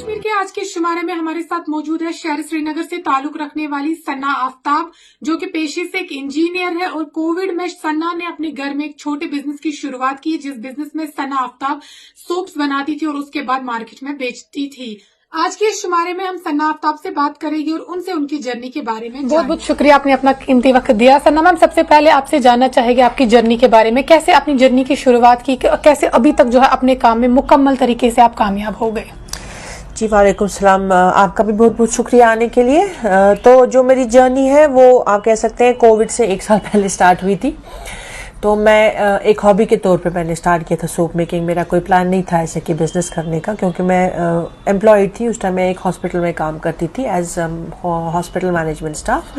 कश्मीर के आज के शुमारे में हमारे साथ मौजूद है शहर श्रीनगर से ताल्लुक रखने वाली सन्ना आफ्ताब, जो कि पेशे से एक इंजीनियर है। और कोविड में सन्ना ने अपने घर में एक छोटे बिजनेस की शुरुआत की, जिस बिजनेस में सन्ना आफ्ताब सोप्स बनाती थी और उसके बाद मार्केट में बेचती थी। आज के इस शुमारे में हम सन्ना आफ्ताब से बात करेंगे और उनसे उनकी जर्नी के बारे में। बहुत बहुत शुक्रिया, आपने अपना कीमती वक्त दिया। सन्ना मैम, सबसे पहले आपसे जानना चाहेंगे आपकी जर्नी के बारे में, कैसे अपनी जर्नी की शुरुआत की, कैसे अभी तक जो है अपने काम में मुकम्मल तरीके से आप कामयाब हो गए। जी वालेकुम सलाम, आपका भी बहुत बहुत शुक्रिया आने के लिए। तो जो मेरी जर्नी है वो आप कह सकते हैं कोविड से 1 साल पहले स्टार्ट हुई थी। तो मैं एक हॉबी के तौर पे मैंने स्टार्ट किया था सोप मेकिंग। मेरा कोई प्लान नहीं था ऐसे कि बिजनेस करने का, क्योंकि मैं एम्प्लॉयड थी उस टाइम। मैं एक हॉस्पिटल में काम करती थी एज हॉस्पिटल मैनेजमेंट स्टाफ।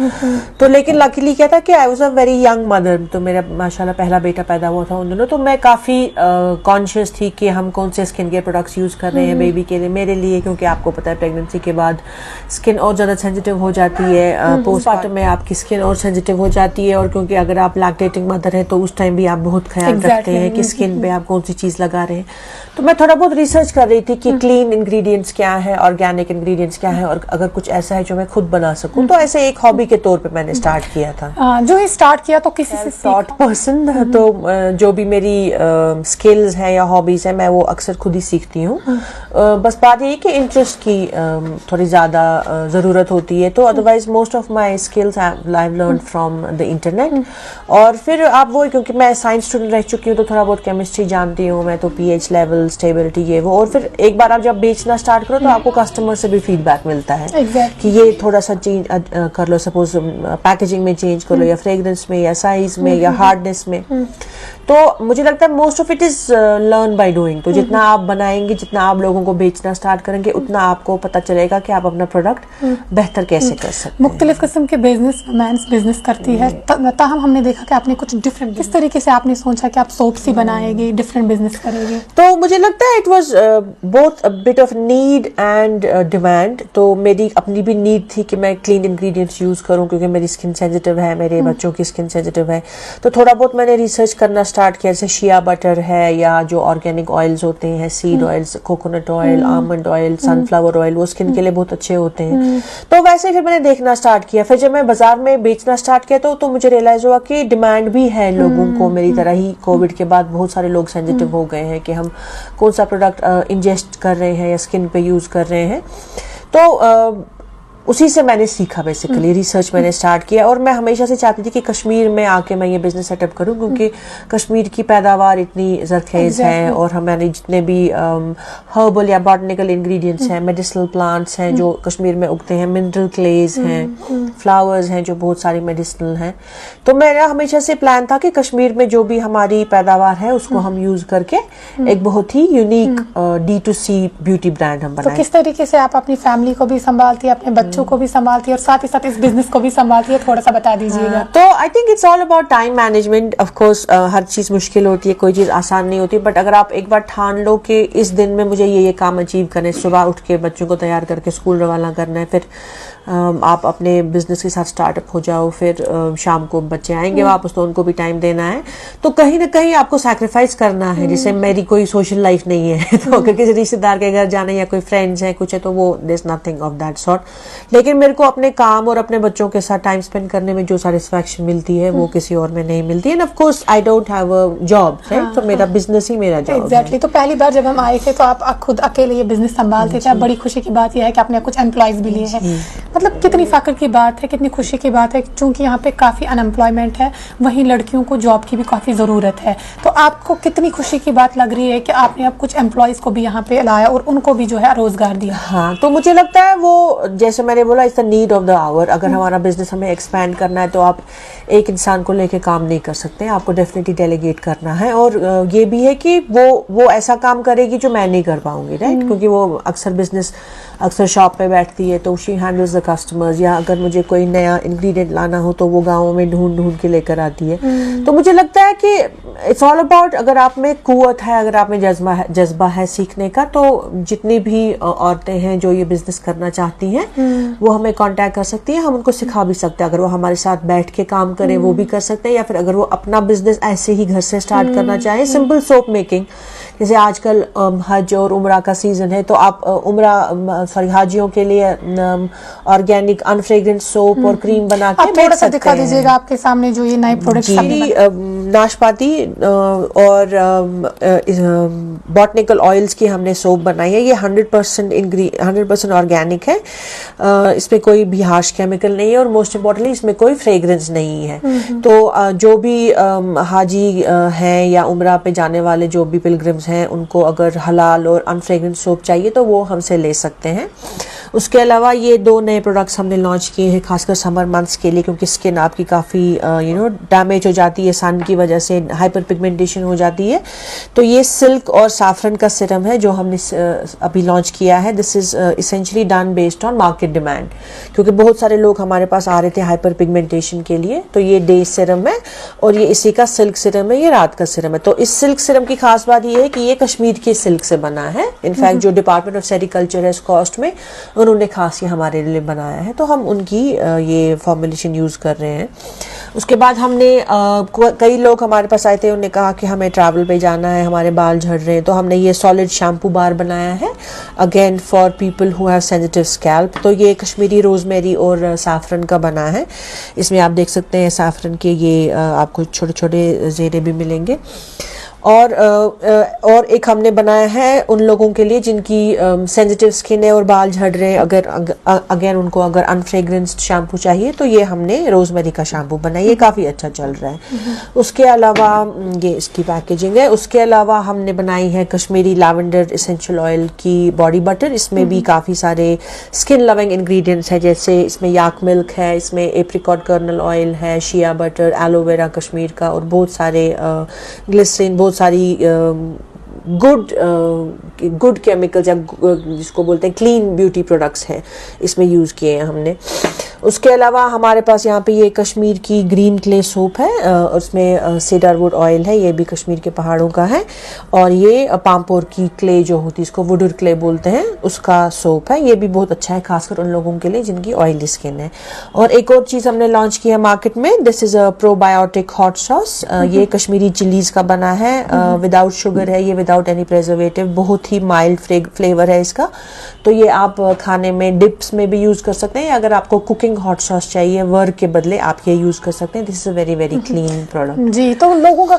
तो लेकिन लकीली क्या था कि I was a very young mother. तो मेरा माशाल्लाह पहला बेटा पैदा हुआ था उन दिनों। तो मैं काफ़ी कॉन्शियस थी कि हम कौन से स्किन केयर प्रोडक्ट्स यूज़ कर रहे हैं बेबी के लिए, मेरे लिए, क्योंकि आपको पता है प्रेगनेंसी के बाद स्किन और ज़्यादा सेंसिटिव हो जाती है। पोस्टमार्टम में आपकी स्किन और सेंसिटिव हो जाती है, और क्योंकि अगर आप लैक्टेटिंग मदर है तो उस टाइम भी आप बहुत ख्याल रखते हैं कि स्किन पे आप कौन सी चीज लगा रहे हैं। तो मैं थोड़ा बहुत रिसर्च कर रही थी कि क्लीन इंग्रेडिएंट्स क्या है, ऑर्गेनिक इंग्रेडिएंट्स क्या है, और अगर कुछ ऐसा है जो मैं खुद बना सकूं। तो ऐसे एक हॉबी के तौर पे मैंने स्टार्ट किया था। जो ये स्टार्ट किया तो किसी से थॉट पर्सन, तो जो भी मेरी स्किल्स हैं या हॉबीज हैं मैं वो अक्सर खुद ही सीखती हूँ। बस बात ये कि इंटरेस्ट की थोड़ी ज्यादा जरूरत होती है। तो otherwise most of my skills I learn from the internet. और फिर आप वो, क्योंकि मैं साइंस स्टूडेंट रह चुकी हूँ तो थोड़ा बहुत केमिस्ट्री जानती हूँ मैं, तो पीएच लेवल, स्टेबिलिटी, ये वो। और फिर एक बार आप जब बेचना स्टार्ट करो तो आपको कस्टमर से भी फीडबैक मिलता है कि ये थोड़ा सा चेंज कर लो, सपोज पैकेजिंग में चेंज कर लो, या फ्रेग्रेंस में, या साइज में, या हार्डनेस में। तो मुझे लगता है most of it is learn by doing. तो जितना आप बनाएंगे, जितना आप लोगों को बेचना स्टार्ट करेंगे, उतना आपको पता चलेगा कि आप अपना प्रोडक्ट बेहतर कैसे कर सकते हैं। मुख्तलिफ किस्म के बिजनेस करती है, ताहम हमने देखा कि आपने कुछ डिफरेंट, किस तरीके से आपने सोचा कि आप सोप्स ही बनाएंगे, डिफरेंट बिजनेस करेंगे। तो मुझे लगता है it was both a bit of need and demand. तो मेरी अपनी भी नीड थी कि मैं क्लीन इंग्रेडिएंट्स यूज करूं, क्योंकि मेरी स्किन सेंसिटिव है, मेरे बच्चों की स्किन सेंसिटिव है। तो थोड़ा बहुत मैंने रिसर्च करना स्टार्ट किया, जैसे शिया बटर है, या जो ऑर्गेनिक ऑयल्स होते हैं, seed oils, coconut oil, almond oil, sunflower oil, वो स्किन के लिए बहुत अच्छे होते हैं। तो वैसे फिर मैंने देखना स्टार्ट किया। फिर जब मैं बाजार में बेचना स्टार्ट किया तो मुझे रियलाइज हुआ कि डिमांड भी है लोगों को मेरी तरह ही। कोविड के बाद बहुत सारे लोग सेंसिटिव हो गए हैं कि हम कौन सा प्रोडक्ट इंजेस्ट कर रहे हैं या स्किन पे यूज कर रहे हैं। तो उसी से मैंने सीखा, बेसिकली रिसर्च मैंने स्टार्ट किया। और मैं हमेशा से चाहती थी कि कश्मीर में आके मैं ये बिजनेस सेटअप करूं, क्योंकि कश्मीर की पैदावार इतनी जरखेज है, और हमारे जितने भी हर्बल या बॉटनिकल इंग्रेडिएंट्स हैं, मेडिसिनल प्लांट्स हैं जो कश्मीर में उगते हैं, मिनरल क्लेज हैं, फ्लावर्स हैं जो बहुत सारी मेडिसिनल हैं। तो मेरा हमेशा से प्लान था कि कश्मीर में जो भी हमारी पैदावार है उसको हम यूज करके एक बहुत ही यूनिक D2C ब्यूटी ब्रांड हम बनाएं। तो किस तरीके से आप अपनी फैमिली को भी संभालती है, अपने बच्चों को भी संभालती है, और साथ ही साथ इस बिजनेस को भी संभालती है, थोड़ा सा बता दीजिएगा। तो I think it's all about time management. Of course हर चीज मुश्किल होती है, कोई चीज आसान नहीं होती, बट अगर आप एक बार ठान लो कि इस दिन में मुझे ये काम अचीव करना है, सुबह उठ के बच्चों को तैयार करके स्कूल रवाना करना है, फिर आप अपने बिजनेस के साथ स्टार्टअप हो जाओ, फिर शाम को बच्चे आएंगे वापस तो उनको भी टाइम देना है, तो कहीं ना कहीं आपको सैक्रिफाइस करना है। जैसे मेरी कोई सोशल लाइफ नहीं है, तो अगर किसी रिश्तेदार के घर जाना या कोई फ्रेंड्स है कुछ है तो वो there is nothing of that sort. लेकिन मेरे को अपने काम और अपने बच्चों के साथ टाइम स्पेंड करने में जो सेटिस्फैक्शन मिलती है वो किसी और में नहीं मिलती है। End of course I don't have a job, right? तो मेरा बिजनेस ही मेरा जॉब एग्जैक्टली। तो पहली बार जब हम आए थे तो आप खुद अकेले ये बिजनेस संभालते थे। बड़ी खुशी की बात यह है कि आपने कुछ एम्प्लॉयज भी लिए हैं। मतलब कितनी फख्र की बात है, कितनी खुशी की बात है, क्योंकि यहाँ पे काफी अनएम्प्लॉयमेंट है, वहीं लड़कियों को जॉब की भी काफी जरूरत है। तो आपको कितनी खुशी की बात लग रही है कि आपने अब कुछ एम्प्लॉयज को भी यहाँ पे लाया और उनको भी जो है रोजगार दिया। हाँ, तो मुझे लगता है वो, जैसे मैंने बोला, it's the need of the hour. अगर हमारा बिजनेस हमें एक्सपैंड करना है तो आप एक इंसान को लेके काम नहीं कर सकते, आपको डेफिनेटली डेलीगेट करना है। और ये भी है कि वो ऐसा काम करेगी जो मैं नहीं कर पाऊंगी, राइट? क्योंकि वो अक्सर शॉप पे बैठती है तो शी हैंडल्स द कस्टमर्स, या अगर मुझे कोई नया इंग्रेडिएंट लाना हो तो वो गाँव में ढूंढ के लेकर आती है। तो मुझे लगता है कि इट्स ऑल अबाउट, अगर आप में कुव्वत है, अगर आप में जज्बा है सीखने का, तो जितनी भी औरतें हैं जो ये बिजनेस करना चाहती हैं वो हमें कांटेक्ट कर सकती हैं, हम उनको सिखा भी सकते हैं। अगर वो हमारे साथ बैठ के काम करें वो भी कर सकते हैं, या फिर अगर वो अपना बिजनेस ऐसे ही घर से स्टार्ट करना चाहें, सिंपल सोप मेकिंग जैसे आजकल हज और उम्रा का सीजन है, तो आप हाजियों के लिए ऑर्गेनिक अनफ्रेग्रेंस सोप और क्रीम बना के आप थोड़ा सा दिखा दीजिएगा आपके सामने जो ये नए प्रोडक्ट्स नाशपाती और बॉटनिकल ऑयल्स की हमने सोप बनाई है। ये 100% ऑर्गेनिक है, इसमें कोई भी हार्श केमिकल नहीं है और मोस्ट इम्पोर्टेंटली इसमें कोई फ्रेग्रेंस नहीं है। तो जो भी हाजी हैं या उम्रा पे जाने वाले जो भी पिलग्रिम्स हैं, उनको अगर हलाल और अनफ्रेग्रेंस सोप चाहिए तो वो हमसे ले सकते हैं। उसके अलावा ये 2 नए प्रोडक्ट्स हमने लॉन्च किए हैं खासकर समर मंथ्स के लिए, क्योंकि स्किन आपकी काफ़ी डैमेज हो जाती है, सन की वजह से हाइपर पिगमेंटेशन हो जाती है। तो ये सिल्क और साफरन का सीरम है जो हमने अभी लॉन्च किया है। This is essentially done based on market demand, क्योंकि बहुत सारे लोग हमारे पास आ रहे थे हाइपर पिगमेंटेशन के लिए। तो ये डे सीरम है और ये इसी का सिल्क सीरम है, ये रात का सीरम है। तो इस सिल्क सीरम की खास बात ये है कि ये कश्मीर के सिल्क से बना है। इनफैक्ट जो डिपार्टमेंट ऑफ सेरिकल्चर है इस कॉस्ट में, उन्होंने खास ये हमारे लिए बनाया है, तो हम उनकी ये फॉर्मुलेशन यूज कर रहे हैं। उसके बाद हमने कई लोग हमारे पास आए थे, उन्होंने कहा कि हमें ट्रैवल पे जाना है, हमारे बाल झड़ रहे हैं, तो हमने ये सॉलिड शैम्पू बार बनाया है again for people who have sensitive scalp. तो ये कश्मीरी रोजमेरी और साफरन का बना है। इसमें आप देख सकते हैं साफरन के ये आपको छोटे छोटे ज़ेरे भी मिलेंगे। और एक हमने बनाया है उन लोगों के लिए जिनकी सेंसिटिव स्किन है और बाल झड़ रहे हैं, अगेन उनको अगर अनफ्रेग्रेंस्ड शैम्पू चाहिए तो ये हमने रोजमेरी का शैम्पू बनाया, ये काफ़ी अच्छा चल रहा है। उसके अलावा ये इसकी पैकेजिंग है। उसके अलावा हमने बनाई है कश्मीरी लैवेंडर एसेंशियल ऑयल की बॉडी बटर। इसमें भी काफ़ी सारे स्किन लविंग इंग्रेडिएंट्स हैं, जैसे इसमें याक मिल्क है, इसमें एप्रिकॉट कर्नल ऑयल है, शिया बटर, एलोवेरा कश्मीर का और बहुत सारे ग्लिसरीन, बहुत सारी गुड केमिकल्स या जिसको बोलते हैं क्लीन ब्यूटी प्रोडक्ट्स हैं, इसमें यूज़ किए हैं हमने। उसके अलावा हमारे पास यहाँ पे ये कश्मीर की ग्रीन क्ले सोप है, उसमें सेडारवुड ऑयल है, ये भी कश्मीर के पहाड़ों का है। और ये पामपोर की क्ले जो होती है, इसको वुडर क्ले बोलते हैं, उसका सोप है। ये भी बहुत अच्छा है खासकर उन लोगों के लिए जिनकी ऑयली स्किन है। और एक और चीज़ हमने लॉन्च की है मार्केट में, this is a probiotic hot sauce. ये कश्मीरी चिलीज का बना है, विदाउट शुगर है, ये विदाउट एनी प्रिजर्वेटिव, बहुत ही माइल्ड फ्लेवर है इसका। तो ये आप खाने में डिप्स में भी यूज़ कर सकते हैं। अगर आपको कुकिंग हॉट सॉस चाहिए वर्क के बदले, आप ये यूज़ कर सकते हैं। This is a very very clean product. जी, तो लोगों का